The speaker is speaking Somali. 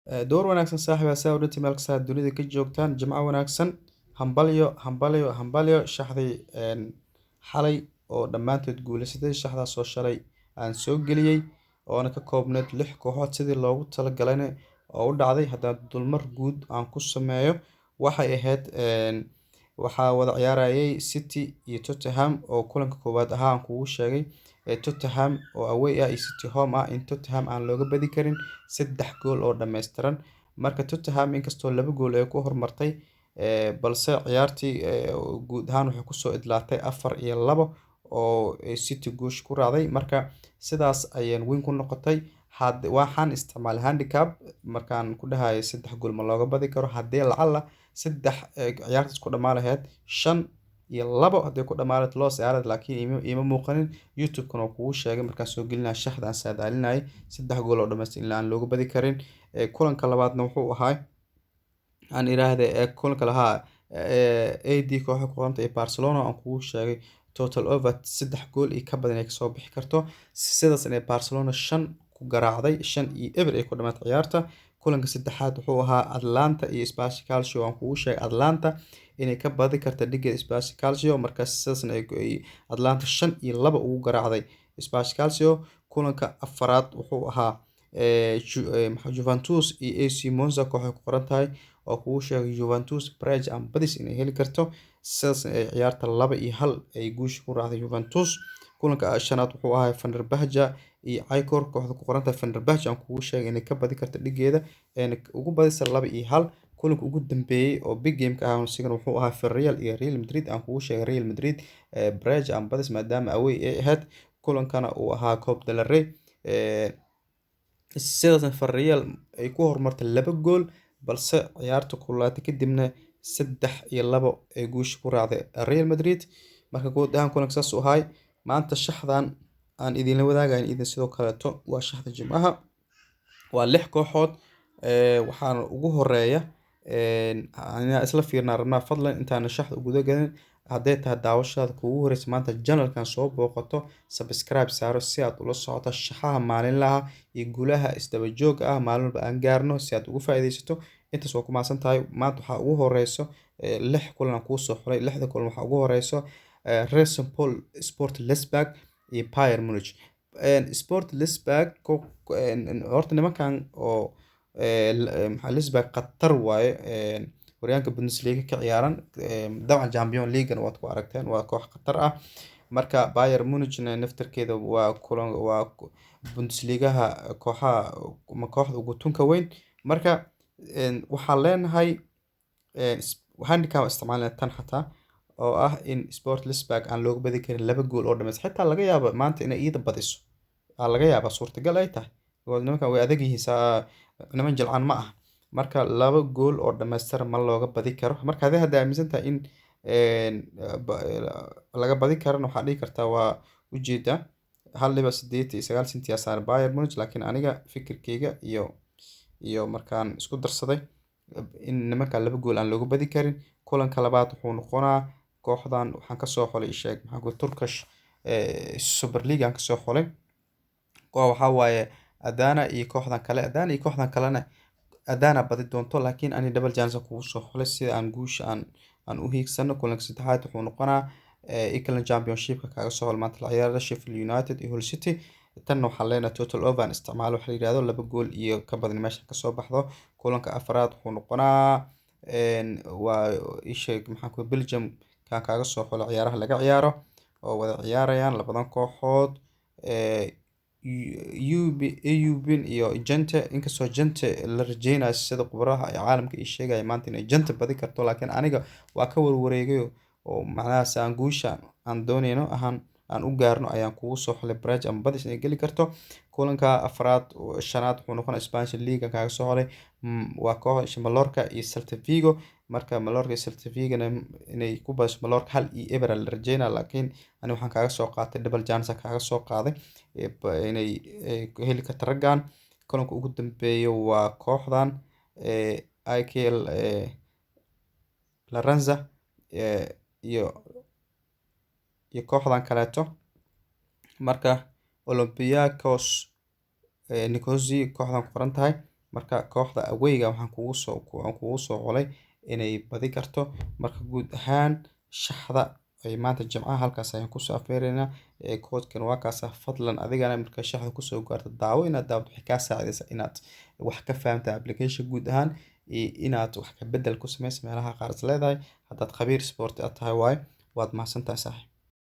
Door wanaagsan saaxiib saa u dhinti meel kasta dunida ka joogtaan jimco wanaagsan hambalyo shaxdii xalay oo dhammaantood guuleysatay shaxdaas oo shalay aan soo geliyey oona ka koobneyd 6 kooxood sidii loogu talagalayna oo u dhacday haddana dulmar guud aan ku sameeyo waxay ahayd waxaa wada ciyaarayay City iyo Tottenham oo kulanka koowaad ahaa aan kugu sheegay Tottenham oo away ah iyo City home ah in Tottenham aan looga badi karin 3 gool oo dhameystiran marka Tottenham inkastoo 2 gool ay ku hormartay balse ciyaartii guud ahaan waxay kusoo idlaatay 4-2 oo City guush ku raacday marka sidaas ayaan win ku noqotay waxaan isticmaalay handicap markaan ku dhahay 3 gool ma looga badi karo haddii lacala 3 ciyaartaas ku dhamaan lahayd 5-2 haddii ku dhamaan lahayd loo saaray laakiin ima muuqanin YouTube-kana oo kugu sheegay markaan soo gelinay shaxda aan saadaalinay 3 gool oo dhameystiran ilaa aan looga badi karin kulanka labaadna wuxuu ahaa aan iraahday kulanka lahaa AD kooxda ku qoranta ee Barcelona aan kugu sheegay total over 3 gool iyo ka badan ay kasoo bixi karto sidaas inay Barcelona 5 ku garaacday 5-0 ay ku dhamaatay ciyaarta kulanka saddexaad wuxuu ahaa Atlanta iyo Sporting Calcio aan kugu sheegay Atlanta inay ka badi karto dhigeeda Sporting Calcio markaas sidaasna ay Atlanta 5-2 ugu garaacday Sporting Calcio kulanka afraad wuxuu ahaa Juventus iyo AC Monza kooxda ku qoran tahay oo kugu sheegay Juventus Prague and badis inay heli karto sidaas ay ciyaarta 2-1 ay guush ku raacday Juventus kulanka shanaad wuxuu ahaa Fenerbahce iyo Aykor kooxda ku qoran tahay Fenerbahce aan kugu sheegay inay ka badi karto dhigeeda ugu badisa 2-1 kulanka ugu dambeeyay oo big game ka ah sigana wuxuu ahaa Villarreal iyo Real Madrid aan kugu sheegay Real Madrid Prague and badis maadaama away ay ahayd kulankana uu ahaa Copa del Rey sidaasna Villarreal ay ku hormartay 2 gool balse ciyaarta kululaatay kadibna 3-2 ay guush ku raacday Real Madrid marka guud ahaan kulanka saas u ahay maanta shaxdan aan idinla wadaagayn idin sidoo kaleeto waa shaxda jimcaha waa 6 kooxood waxaana ugu horeeya aan isla fiirnaa rabnaa fadlan intaan shaxda ugu gudagalin haddii tahay daawashada kugu horeysa maanta channelkan soo booqato subscribe saaro si aad ula socoto shaxaha maalinlaha iyo guulaha isdaba jooga ah maalin walba aan gaarno si aad ugu faa'iideysato intaas waa ku maasan tahay maanta waxaa ugu horeyso 6 kulan aan kuu soo xulay 6da kulan waxaa ugu horeyso Racing Paul Sport Lisbon iyo Bayern Munich Sport Lisbon horta nimankan oo maxaa Lisbon qatar waaye horyaanka Bundesliga ka ciyaaran dabcan Champions League waad ku aragteen waa koox qatar ah marka Bayern Munich naftarkeeda waa kulan waa Bundesliga kooxda ugu tunka weyn marka waxaan leenahay handicap isticmaalna tan xataa oo ah in Sport Lisbon aan looga badi karin 2 gool oo dhameys xitaa laga yaabo maanta inay iyada badiso laga yaabo suurtagal ay tahay nimankan way adag yihiin niman jilcan ma ah marka 2 gool oo dhameystiran ma looga badi karo marka hadii aaminsan tahay in laga badi karana waxaa dhihi kartaa waa ujeeda 1.89 senti saaran Bayern Munich laakiin aniga fikirkeyga iyo markaan isku darsaday in nimanka 2 gool aan looga badi karin kulanka labaad wuxuu noqonaa kooxdan waxaan ka soo xulay sheeg maxaa ku Turkish Super League aan ka soo xulay waxa waaye Adana iyo kooxdan kalena Adana badi doonto laakiin ani double chance kugu soo xulay sida aan guusha aan u hiigsano kulanka saddexaad wuxuu noqonaa England Championship kaga soo hol maanta ciyaarada Sheffield United iyo Hull City tan waxaa leenahay total over isticmaal waxa la yiraahdo 2 gool iyo ka badan meesha ka soo baxdo kulanka afraad wuxuu noqonaa waa isheeg maxaa ku Belgium kaga soo xulay ciyaaraha laga ciyaaro oo wada ciyaarayaan labadan kooxood Eubin iyo Gente inkastoo Gente la rajeynayo sida khubaraha ay caalamka ay sheegayaan maanta inay Gente badi karto laakiin aniga waa ka warwareegay oo macnaha aan guusha aan dooneyno aan u gaarno ayaan kugu soo xulay Prague ama badis inay gali karto kulanka afraad shanaad wuxuu noqonaa Spanish League kaga soo xulay waa koox Mallorca iyo Celta Vigo marka Mallorca iyo Celta Vigo inay ku badiso Mallorca 1-0 la rajeynaa laakiin ani waxaan kaga soo qaatay double chance kaga soo qaaday inay heli karto raggan kulanka ugu dambeeya waa kooxdan AEK Laranza iyo kooxdan kaleeto marka Olympiacos Nicosia kooxdan ku qoran tahay marka kooxda awayga waxaan kugu soo colay inay badi karto. Marka guud ahaan shaxda ay maanta Jimcaha halkaas ayaan kusoo afeeraynaa koodkan waa kaasa fadlan adigana marka shaxda kusoo gaarto daawo inaad daawdo waxay kaa saacidaysaa inaad wax ka fahamta application guud ahaan iyo inaad wax ka bedel ku sameyso meelaha qaar is leedahay haddaad khabiir sport aad tahay waad mahadsantahay saaxiib.